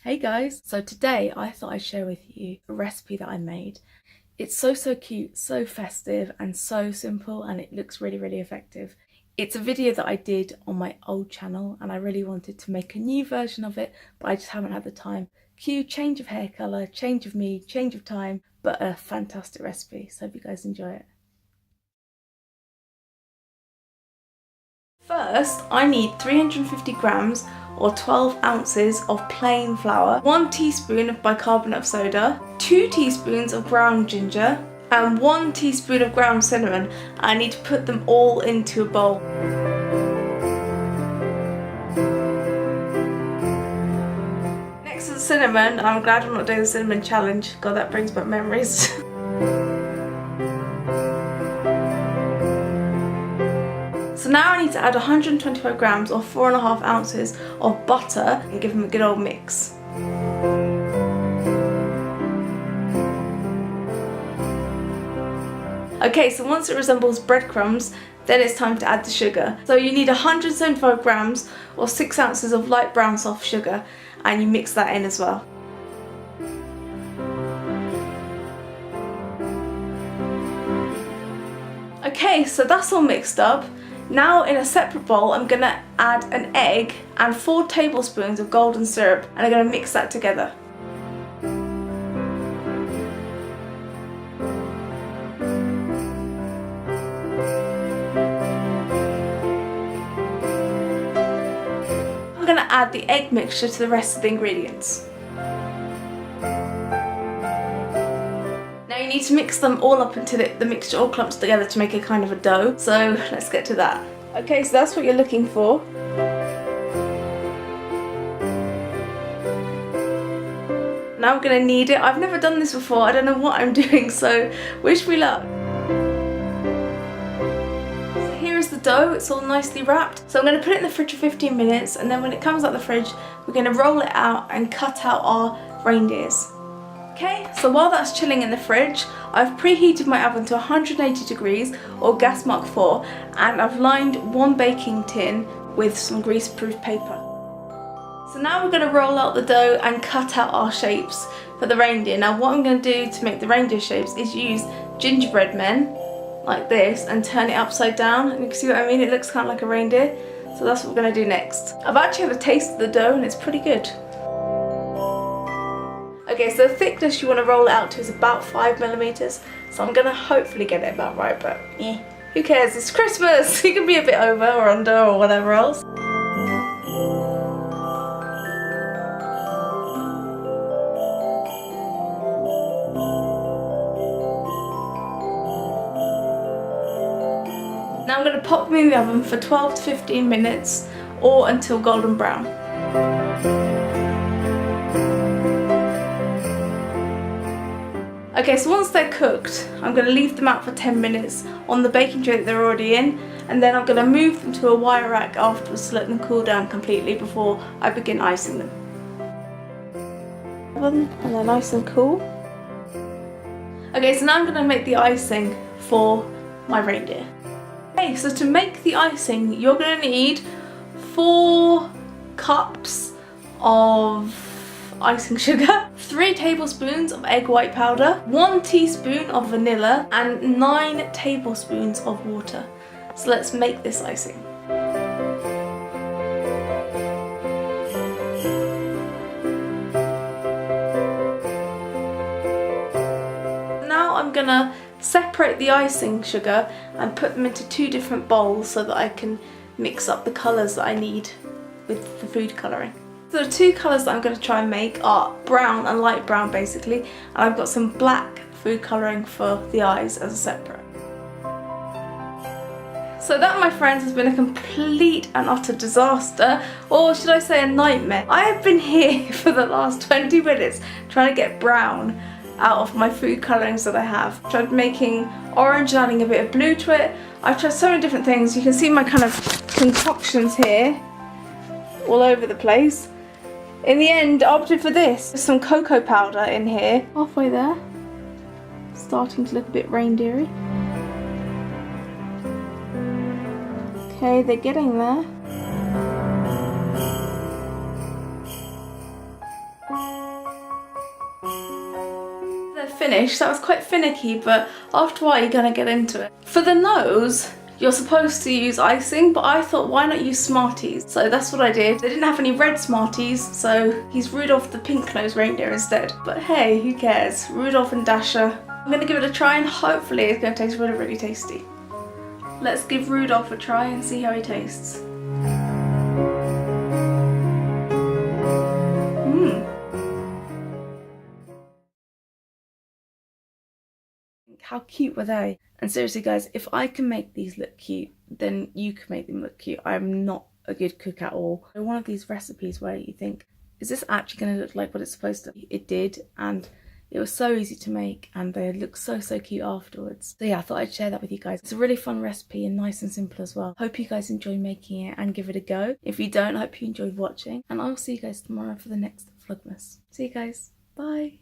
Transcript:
Hey guys, so today I thought I'd share with you a recipe that I made. It's so cute, so festive and so simple, and it looks really effective. It's a video that I did on my old channel and I really wanted to make a new version of it, but I just haven't had the time. Cue change of hair colour, change of me, change of time, but a fantastic recipe, so hope you guys enjoy it. First, I need 350 grams or 12 ounces of plain flour, 1 teaspoon of bicarbonate of soda, 2 teaspoons of ground ginger, and 1 teaspoon of ground cinnamon. I need to put them all into a bowl. Next is the cinnamon. I'm glad I'm not doing the cinnamon challenge. God, that brings back memories. So now I need to add 125 grams or 4.5 ounces of butter and give them a good old mix. Okay, so once it resembles breadcrumbs, then it's time to add the sugar. So you need 175 grams or 6 ounces of light brown soft sugar, and you mix that in as well. Okay, so that's all mixed up. Now in a separate bowl I'm going to add an egg and 4 tablespoons of golden syrup, and I'm going to mix that together. I'm going to add the egg mixture to the rest of the ingredients. Now you need to mix them all up until the mixture all clumps together to make a kind of a dough. So let's get to that. Okay, so that's what you're looking for. Now we're going to knead it. I've never done this before. I don't know what I'm doing, so wish me luck. So here is the dough. It's all nicely wrapped. So I'm going to put it in the fridge for 15 minutes, and then when it comes out the fridge, we're going to roll it out and cut out our reindeers. Okay, so while that's chilling in the fridge, I've preheated my oven to 180 degrees or gas mark 4, and I've lined 1 baking tin with some greaseproof paper. So now we're going to roll out the dough and cut out our shapes for the reindeer. Now what I'm going to do to make the reindeer shapes is use gingerbread men like this and turn it upside down, and you can see what I mean, it looks kind of like a reindeer. So that's what we're going to do next. I've actually had a taste of the dough and it's pretty good. Okay, so the thickness you want to roll it out to is about 5mm. So I'm going to hopefully get it about right, but who cares? It's Christmas! You can be a bit over or under or whatever else. Now I'm going to pop them in the oven for 12 to 15 minutes or until golden brown. Okay, so once they're cooked, I'm going to leave them out for 10 minutes on the baking tray that they're already in, and then I'm going to move them to a wire rack afterwards to let them cool down completely before I begin icing them. And they're nice and cool. Okay, so now I'm going to make the icing for my reindeer. Okay, so to make the icing, you're going to need 4 cups of icing sugar, 3 tablespoons of egg white powder, 1 teaspoon of vanilla, and 9 tablespoons of water. So let's make this icing. Now I'm gonna separate the icing sugar and put them into 2 different bowls so that I can mix up the colours that I need with the food colouring. So the 2 colours that I'm going to try and make are brown and light brown basically, and I've got some black food colouring for the eyes as a separate. So that, my friends, has been a complete and utter disaster, or should I say a nightmare. I have been here for the last 20 minutes trying to get brown out of my food colourings that I have. I've tried making orange and adding a bit of blue to it. I've tried so many different things. You can see my kind of concoctions here all over the place. In the end, I opted for this. There's some cocoa powder in here. Halfway there. Starting to look a bit reindeery. Okay, they're getting there. They're finished. That was quite finicky, but after a while you're gonna get into it. For the nose, you're supposed to use icing, but I thought, why not use Smarties? So that's what I did. They didn't have any red Smarties, so he's Rudolph the pink-nosed reindeer instead. But hey, who cares? Rudolph and Dasher. I'm gonna give it a try and hopefully it's gonna taste really, really tasty. Let's give Rudolph a try and see how he tastes. How cute were they? And seriously guys, if I can make these look cute, then you can make them look cute. I'm not a good cook at all. They're one of these recipes where you think, is this actually going to look like what it's supposed to? It did, and it was so easy to make, and they look so cute afterwards. So yeah, I thought I'd share that with you guys. It's a really fun recipe and nice and simple as well. Hope you guys enjoy making it and give it a go. If you don't, I hope you enjoyed watching, and I'll see you guys tomorrow for the next Vlogmas. See you guys. Bye.